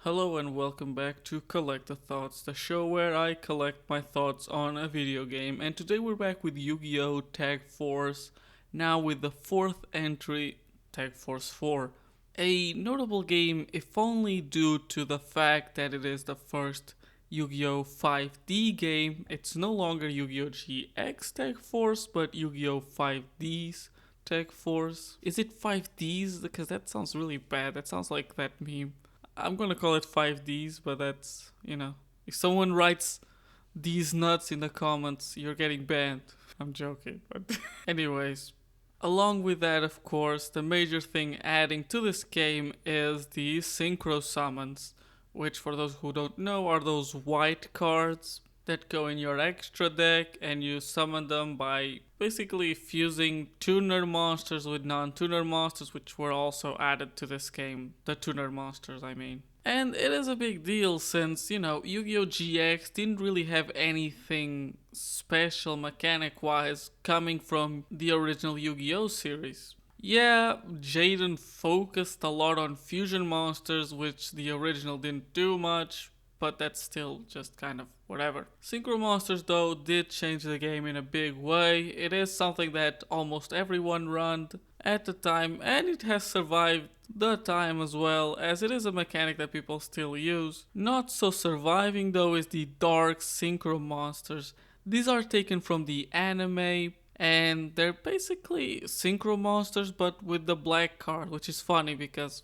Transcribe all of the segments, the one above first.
Hello and welcome back to CollectaThoughts, the show where I collect my thoughts on a video game. And today we're back with Yu-Gi-Oh! Tag Force, now with the fourth entry, Tag Force 4. A notable game, if only due to the fact that it is the first Yu-Gi-Oh! 5D game. It's no longer Yu-Gi-Oh! GX Tag Force, but Yu-Gi-Oh! 5D's Tag Force. Is it 5D's? Because that sounds really bad. That sounds like that meme. I'm gonna call it 5Ds, but that's, if someone writes these nuts in the comments, you're getting banned. I'm joking, but anyways. Along with that, of course, the major thing adding to this game is the synchro summons, which for those who don't know are those white cards that go in your extra deck and you summon them by basically fusing tuner monsters with non-tuner monsters, which were also added to this game. The tuner monsters, I mean. And it is a big deal since, Yu-Gi-Oh! GX didn't really have anything special mechanic-wise coming from the original Yu-Gi-Oh! Series. Yeah, Jaden focused a lot on fusion monsters, which the original didn't do much, but that's still just kind of whatever. Synchro Monsters though did change the game in a big way. It is something that almost everyone ran at the time, and it has survived the time as well, as it is a mechanic that people still use. Not so surviving though is the Dark Synchro Monsters. These are taken from the anime, and they're basically Synchro Monsters but with the black card, which is funny because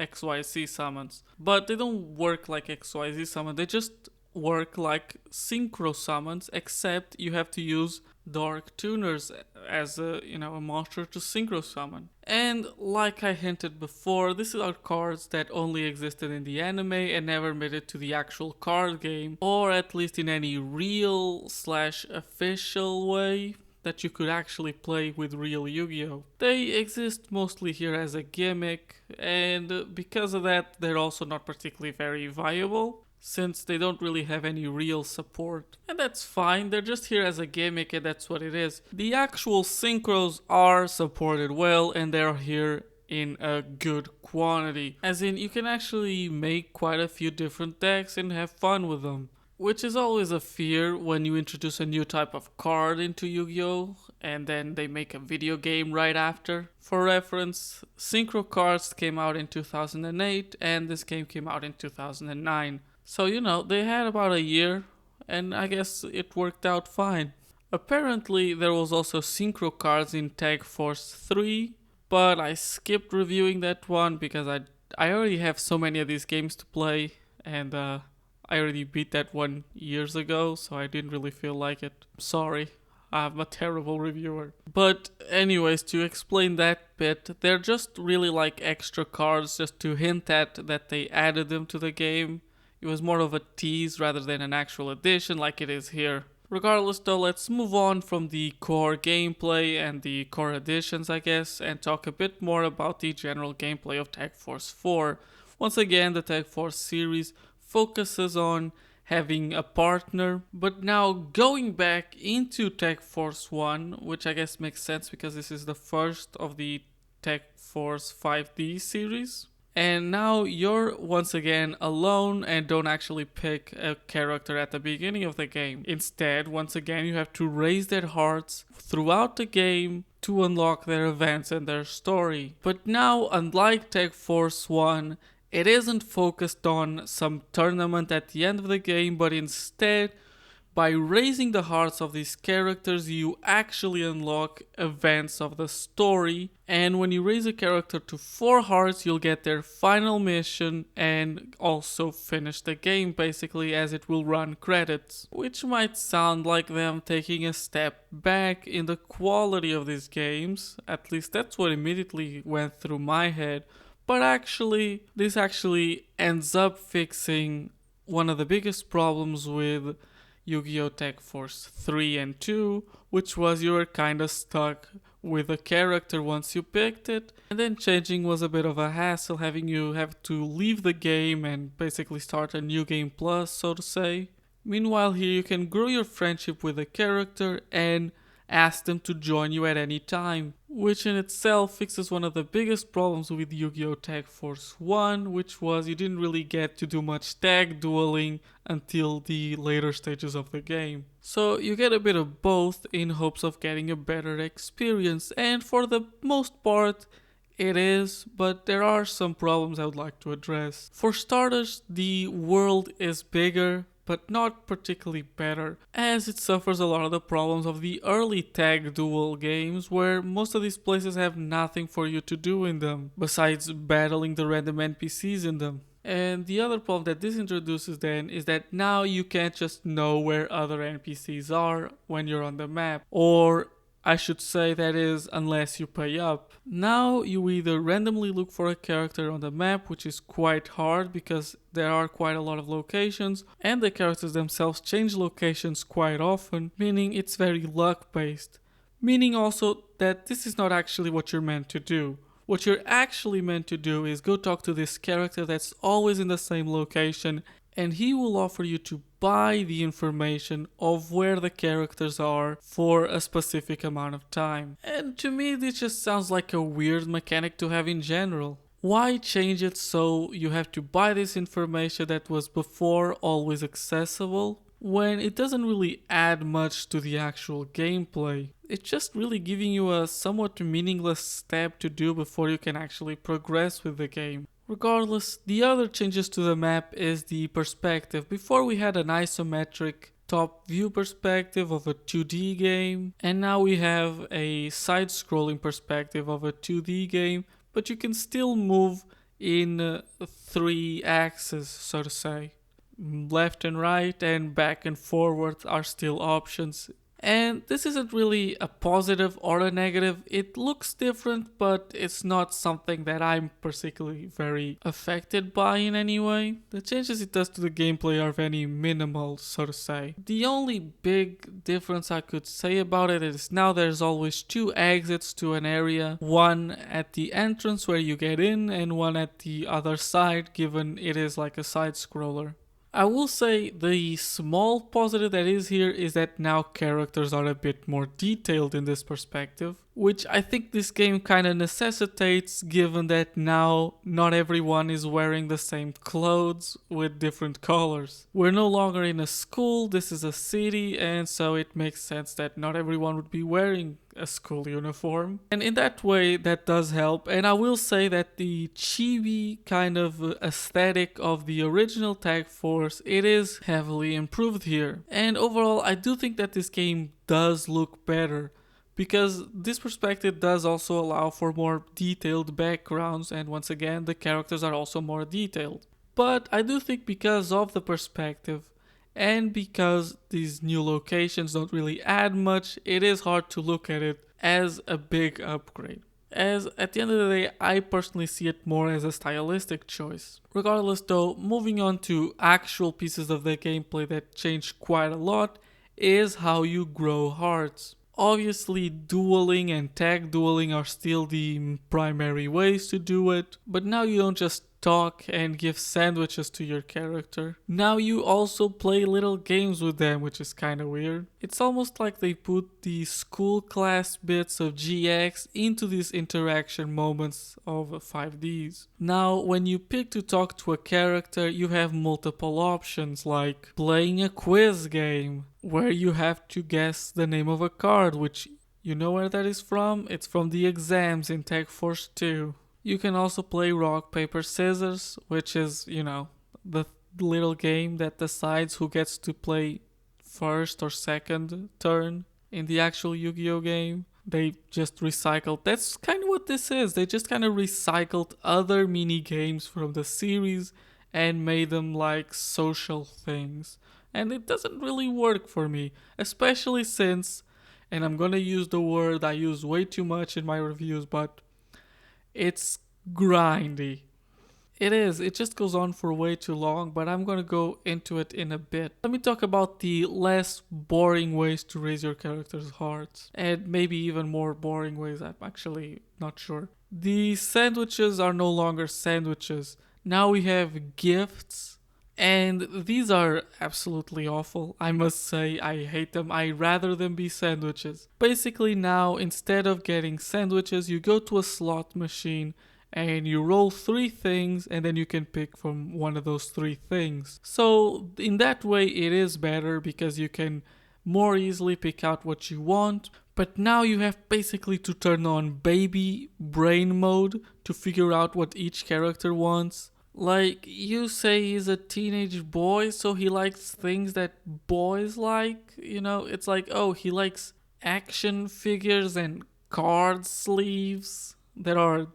XYZ summons. But they don't work like XYZ summons, they just work like synchro summons, except you have to use dark tuners as a monster to synchro summon. And like I hinted before, these are cards that only existed in the anime and never made it to the actual card game, or at least in any real/official way that you could actually play with real Yu-Gi-Oh! They exist mostly here as a gimmick, and because of that they're also not particularly very viable, since they don't really have any real support. And that's fine, they're just here as a gimmick and that's what it is. The actual synchros are supported well and they're here in a good quantity. As in, you can actually make quite a few different decks and have fun with them. Which is always a fear when you introduce a new type of card into Yu-Gi-Oh! And then they make a video game right after. For reference, Synchro cards came out in 2008 and this game came out in 2009. So they had about a year and I guess it worked out fine. Apparently there was also Synchro cards in Tag Force 3, but I skipped reviewing that one because I already have so many of these games to play, and I already beat that one years ago, so I didn't really feel like it. Sorry, I'm a terrible reviewer. But anyways, to explain that bit, they're just really like extra cards just to hint at that they added them to the game. It was more of a tease rather than an actual addition like it is here. Regardless though, let's move on from the core gameplay and the core additions, I guess, and talk a bit more about the general gameplay of Tag Force 4. Once again, the Tag Force series focuses on having a partner, but now going back into Tag Force 1, which I guess makes sense because this is the first of the Tag Force 5D series. And now you're once again alone and don't actually pick a character at the beginning of the game. Instead, once again, you have to raise their hearts throughout the game to unlock their events and their story. But now, unlike Tag Force 1, it isn't focused on some tournament at the end of the game, but instead, by raising the hearts of these characters, you actually unlock events of the story. And when you raise a character to 4 hearts, you'll get their final mission and also finish the game, basically, as it will run credits. Which might sound like them taking a step back in the quality of these games. At least that's what immediately went through my head. But actually, this actually ends up fixing one of the biggest problems with Yu-Gi-Oh! Tag Force 3 and 2, which was you were kinda stuck with a character once you picked it, and then changing was a bit of a hassle, having you have to leave the game and basically start a new game plus, so to say. Meanwhile here you can grow your friendship with a character and ask them to join you at any time, which in itself fixes one of the biggest problems with Yu-Gi-Oh! Tag Force 1, which was you didn't really get to do much tag dueling until the later stages of the game. So you get a bit of both in hopes of getting a better experience, and for the most part, it is, but there are some problems I would like to address. For starters, the world is bigger, but not particularly better, as it suffers a lot of the problems of the early tag duel games, where most of these places have nothing for you to do in them, besides battling the random NPCs in them. And the other problem that this introduces then is that now you can't just know where other NPCs are when you're on the map, or I should say that is unless you pay up. Now you either randomly look for a character on the map, which is quite hard because there are quite a lot of locations and the characters themselves change locations quite often, meaning it's very luck based. Meaning also that this is not actually what you're meant to do. What you're actually meant to do is go talk to this character that's always in the same location, and he will offer you to buy the information of where the characters are for a specific amount of time. And to me, this just sounds like a weird mechanic to have in general. Why change it so you have to buy this information that was before always accessible, when it doesn't really add much to the actual gameplay? It's just really giving you a somewhat meaningless step to do before you can actually progress with the game. Regardless, the other changes to the map is the perspective. Before we had an isometric top view perspective of a 2D game, and now we have a side-scrolling perspective of a 2D game, but you can still move in 3 axes, so to say. Left and right and back and forward are still options. And this isn't really a positive or a negative. It looks different, but it's not something that I'm particularly very affected by in any way. The changes it does to the gameplay are very minimal, so to say. The only big difference I could say about it is now there's always 2 exits to an area. One at the entrance where you get in and one at the other side, given it is like a side scroller. I will say the small positive that is here is that now characters are a bit more detailed in this perspective, which I think this game kind of necessitates given that now not everyone is wearing the same clothes with different colors. We're no longer in a school, this is a city, and so it makes sense that not everyone would be wearing a school uniform. And in that way, that does help. And I will say that the chibi kind of aesthetic of the original Tag Force, it is heavily improved here. And overall, I do think that this game does look better, because this perspective does also allow for more detailed backgrounds, and once again, the characters are also more detailed. But I do think because of the perspective, and because these new locations don't really add much, it is hard to look at it as a big upgrade. As at the end of the day, I personally see it more as a stylistic choice. Regardless though, moving on to actual pieces of the gameplay that change quite a lot is how you grow hearts. Obviously, dueling and tag dueling are still the primary ways to do it, but now you don't just talk and give sandwiches to your character. Now you also play little games with them, which is kinda weird. It's almost like they put the school class bits of GX into these interaction moments of 5D's. Now, when you pick to talk to a character, you have multiple options, like playing a quiz game, where you have to guess the name of a card, which you know where that is from? It's from the exams in Tag Force 2. You can also play rock, paper, scissors, which is, the little game that decides who gets to play first or second turn in the actual Yu-Gi-Oh game. They just recycled. That's kind of what this is. They just kind of recycled other mini games from the series and made them like social things. And it doesn't really work for me, especially since, and I'm gonna use the word I use way too much in my reviews, but it's grindy. It is. It just goes on for way too long, but I'm gonna go into it in a bit. Let me talk about the less boring ways to raise your character's hearts, and maybe even more boring ways, I'm actually not sure. The sandwiches are no longer sandwiches. Now we have gifts And these are absolutely awful. I must say, I hate them. I rather them be sandwiches. Basically, now instead of getting sandwiches, you go to a slot machine and you roll 3 things, and then you can pick from one of those 3 things. So, in that way, it is better because you can more easily pick out what you want. But now you have basically to turn on baby brain mode to figure out what each character wants. Like, you say he's a teenage boy, so he likes things that boys like. It's like, oh, he likes action figures and card sleeves that are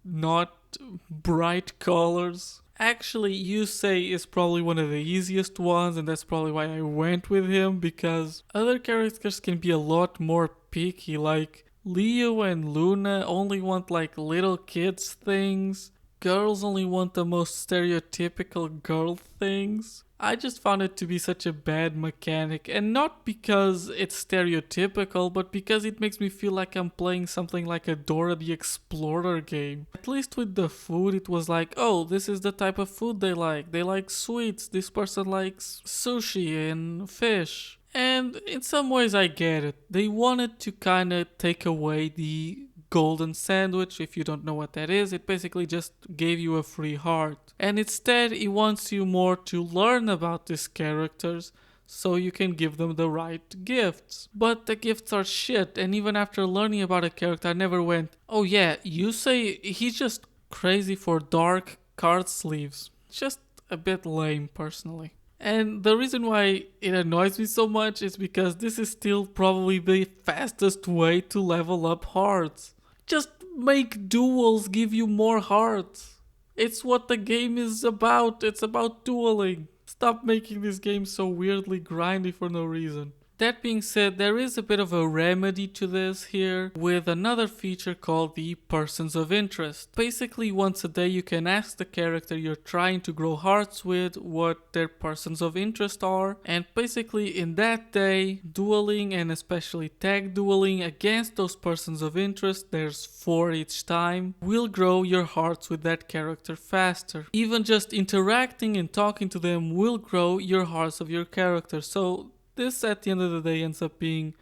not bright colors. Actually, you say is probably one of the easiest ones, and that's probably why I went with him, because other characters can be a lot more picky. Like, Leo and Luna only want like little kids things. Girls only want the most stereotypical girl things. I just found it to be such a bad mechanic, and not because it's stereotypical, but because it makes me feel like I'm playing something like a Dora the Explorer game. At least with the food, it was like, oh, this is the type of food they like. They like sweets, this person likes sushi and fish. And in some ways I get it. They wanted to kind of take away the golden sandwich. If you don't know what that is, it basically just gave you a free heart. And instead, it wants you more to learn about these characters so you can give them the right gifts. But the gifts are shit, and even after learning about a character, I never went, oh yeah, you say he's just crazy for dark card sleeves. It's just a bit lame, personally. And the reason why it annoys me so much is because this is still probably the fastest way to level up hearts. Just make duels give you more hearts. It's what the game is about. It's about dueling. Stop making this game so weirdly grindy for no reason. That being said, there is a bit of a remedy to this here with another feature called the Persons of Interest. Basically, once a day you can ask the character you're trying to grow hearts with what their persons of interest are, and basically in that day, dueling and especially tag dueling against those persons of interest, there's 4 each time, will grow your hearts with that character faster. Even just interacting and talking to them will grow your hearts of your character. So this at the end of the day ends up being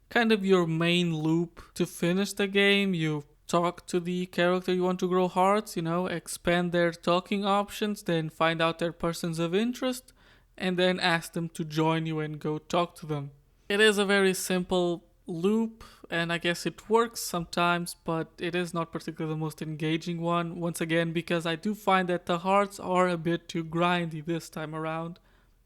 kind of your main loop to finish the game. You talk to the character you want to grow hearts, expand their talking options, then find out their persons of interest, and then ask them to join you and go talk to them. It is a very simple loop, and I guess it works sometimes, but it is not particularly the most engaging one. Once again, because I do find that the hearts are a bit too grindy this time around,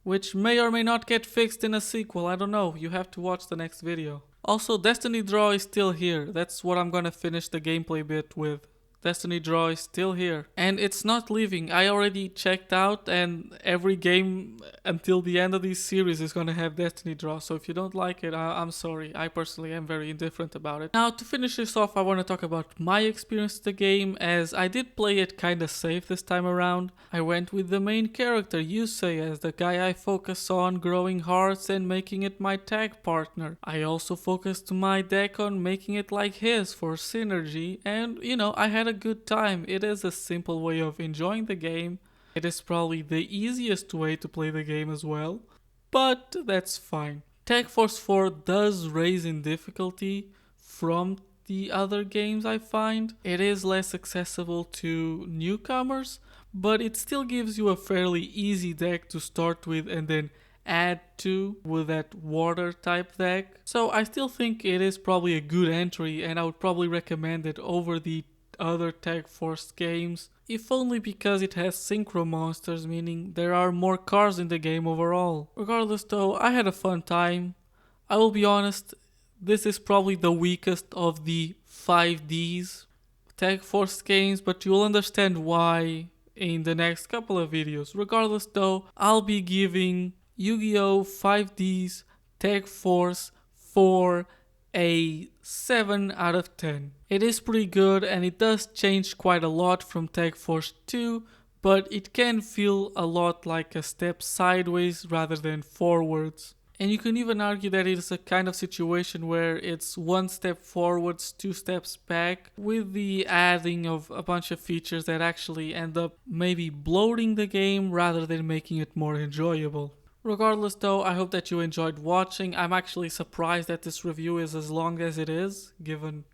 which may or may not get fixed in a sequel. I don't know, you have to watch the next video. Also, Destiny Draw is still here. That's what I'm gonna finish the gameplay bit with. Destiny Draw is still here. And it's not leaving. I already checked out, and every game until the end of this series is gonna have Destiny Draw. So if you don't like it, I'm sorry. I personally am very indifferent about it. Now, to finish this off, I want to talk about my experience with the game, as I did play it kinda safe this time around. I went with the main character, Yusei, as the guy I focus on growing hearts and making it my tag partner. I also focused my deck on making it like his for synergy, and I had a good time. It is a simple way of enjoying the game. It is probably the easiest way to play the game as well, but that's fine. Tag Force 4 does raise in difficulty from the other games I find. It is less accessible to newcomers, but it still gives you a fairly easy deck to start with and then add to with that water type deck. So I still think it is probably a good entry, and I would probably recommend it over the other Tag Force games, if only because it has synchro monsters, meaning there are more cards in the game overall. Regardless though, I had a fun time. I will be honest, this is probably the weakest of the 5D's Tag Force games, but you'll understand why in the next couple of videos. Regardless though, I'll be giving Yu-Gi-Oh! 5D's Tag Force 4 a 7 out of 10. It is pretty good, and it does change quite a lot from Tag Force 2, but it can feel a lot like a step sideways rather than forwards. And you can even argue that it is a kind of situation where it's one step forwards, two steps back, with the adding of a bunch of features that actually end up maybe bloating the game rather than making it more enjoyable. Regardless though, I hope that you enjoyed watching. I'm actually surprised that this review is as long as it is, given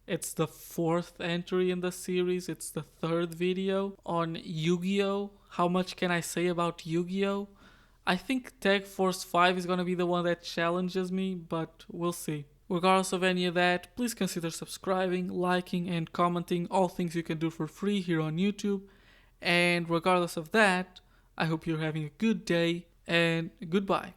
it's the 4th entry in the series, it's the 3rd video on Yu-Gi-Oh! How much can I say about Yu-Gi-Oh? I think Tag Force 5 is gonna be the one that challenges me, but we'll see. Regardless of any of that, please consider subscribing, liking, and commenting, all things you can do for free here on YouTube. And regardless of that, I hope you're having a good day, and goodbye.